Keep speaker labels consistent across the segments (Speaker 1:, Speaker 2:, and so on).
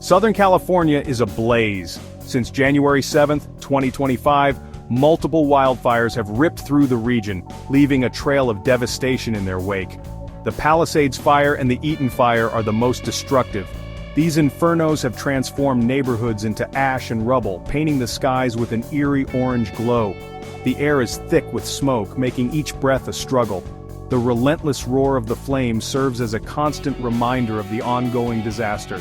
Speaker 1: Southern California is ablaze. Since January 7, 2025, multiple wildfires have ripped through the region, leaving a trail of devastation in their wake. The Palisades Fire and the Eaton Fire are the most destructive. These infernos have transformed neighborhoods into ash and rubble, painting the skies with an eerie orange glow. The air is thick with smoke, making each breath a struggle. The relentless roar of the flames serves as a constant reminder of the ongoing disaster.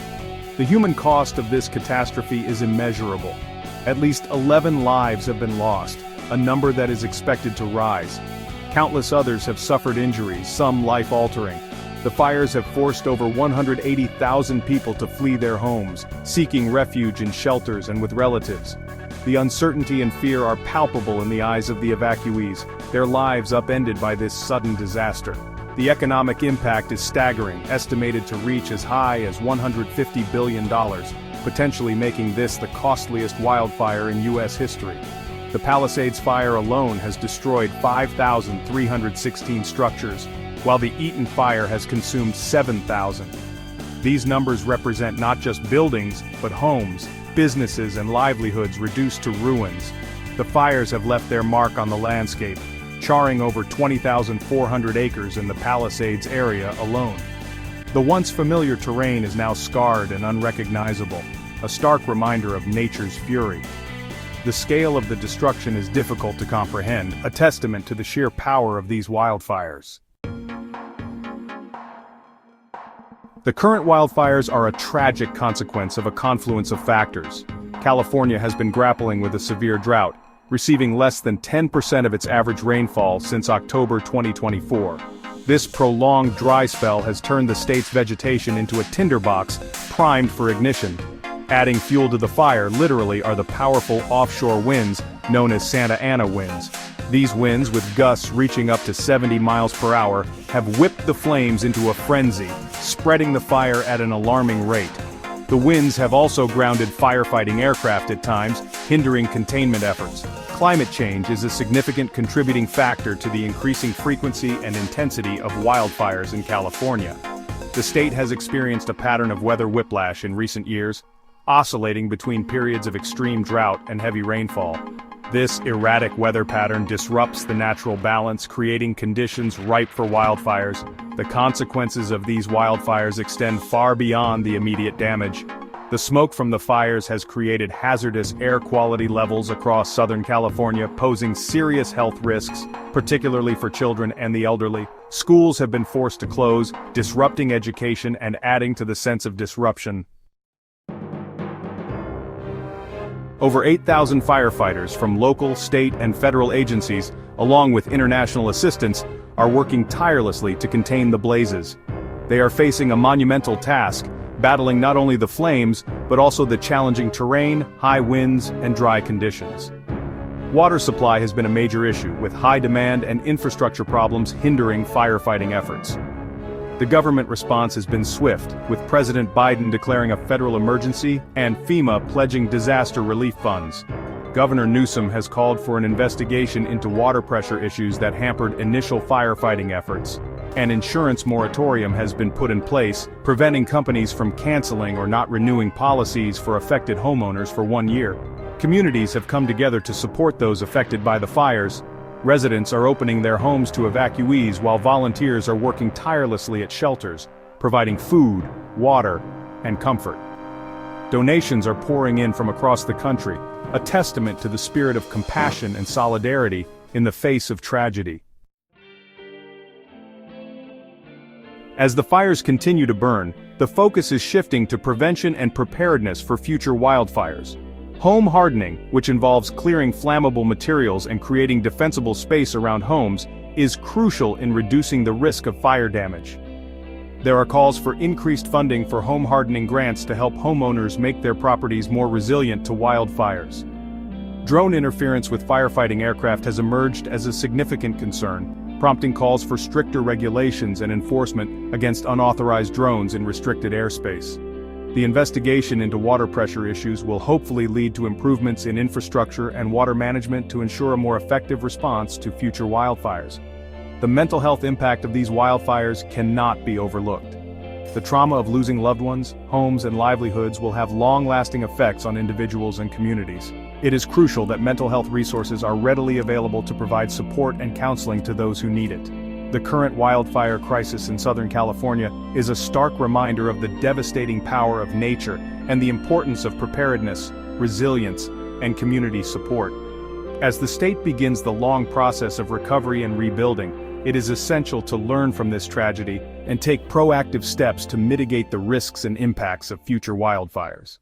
Speaker 1: The human cost of this catastrophe is immeasurable. At least 11 lives have been lost, a number that is expected to rise. Countless others have suffered injuries, some life-altering. The fires have forced over 180,000 people to flee their homes, seeking refuge in shelters and with relatives. The uncertainty and fear are palpable in the eyes of the evacuees, their lives upended by this sudden disaster. The economic impact is staggering, estimated to reach as high as $150 billion, potentially making this the costliest wildfire in U.S. history. The Palisades Fire alone has destroyed 5,316 structures, while the Eaton Fire has consumed 7,000. These numbers represent not just buildings, but homes, businesses and livelihoods reduced to ruins. The fires have left their mark on the landscape, charring over 20,400 acres in the Palisades area alone. The once familiar terrain is now scarred and unrecognizable, a stark reminder of nature's fury. The scale of the destruction is difficult to comprehend, a testament to the sheer power of these wildfires. The current wildfires are a tragic consequence of a confluence of factors. California has been grappling with a severe drought, receiving less than 10% of its average rainfall since October 2024. This prolonged dry spell has turned the state's vegetation into a tinderbox primed for ignition. Adding fuel to the fire literally are the powerful offshore winds known as Santa Ana winds. These winds, with gusts reaching up to 70 miles per hour, have whipped the flames into a frenzy, spreading the fire at an alarming rate. The winds have also grounded firefighting aircraft at times, hindering containment efforts. Climate change is a significant contributing factor to the increasing frequency and intensity of wildfires in California. The state has experienced a pattern of weather whiplash in recent years, oscillating between periods of extreme drought and heavy rainfall. This erratic weather pattern disrupts the natural balance, creating conditions ripe for wildfires. The consequences of these wildfires extend far beyond the immediate damage. The smoke from the fires has created hazardous air quality levels across Southern California, posing serious health risks, particularly for children and the elderly. Schools have been forced to close, disrupting education and adding to the sense of disruption. Over 8,000 firefighters from local, state, and federal agencies, along with international assistance, are working tirelessly to contain the blazes. They are facing a monumental task, battling not only the flames, but also the challenging terrain, high winds, and dry conditions. Water supply has been a major issue, with high demand and infrastructure problems hindering firefighting efforts. The government response has been swift, with President Biden declaring a federal emergency and FEMA pledging disaster relief funds. Governor Newsom has called for an investigation into water pressure issues that hampered initial firefighting efforts. An insurance moratorium has been put in place, preventing companies from canceling or not renewing policies for affected homeowners for 1 year. Communities have come together to support those affected by the fires. Residents are opening their homes to evacuees while volunteers are working tirelessly at shelters, providing food, water, and comfort. Donations are pouring in from across the country, a testament to the spirit of compassion and solidarity in the face of tragedy. As the fires continue to burn, the focus is shifting to prevention and preparedness for future wildfires. Home hardening, which involves clearing flammable materials and creating defensible space around homes, is crucial in reducing the risk of fire damage. There are calls for increased funding for home hardening grants to help homeowners make their properties more resilient to wildfires. Drone interference with firefighting aircraft has emerged as a significant concern, prompting calls for stricter regulations and enforcement against unauthorized drones in restricted airspace. The investigation into water pressure issues will hopefully lead to improvements in infrastructure and water management to ensure a more effective response to future wildfires. The mental health impact of these wildfires cannot be overlooked. The trauma of losing loved ones, homes, and livelihoods will have long-lasting effects on individuals and communities. It is crucial that mental health resources are readily available to provide support and counseling to those who need it. The current wildfire crisis in Southern California is a stark reminder of the devastating power of nature and the importance of preparedness, resilience, and community support. As the state begins the long process of recovery and rebuilding, it is essential to learn from this tragedy and take proactive steps to mitigate the risks and impacts of future wildfires.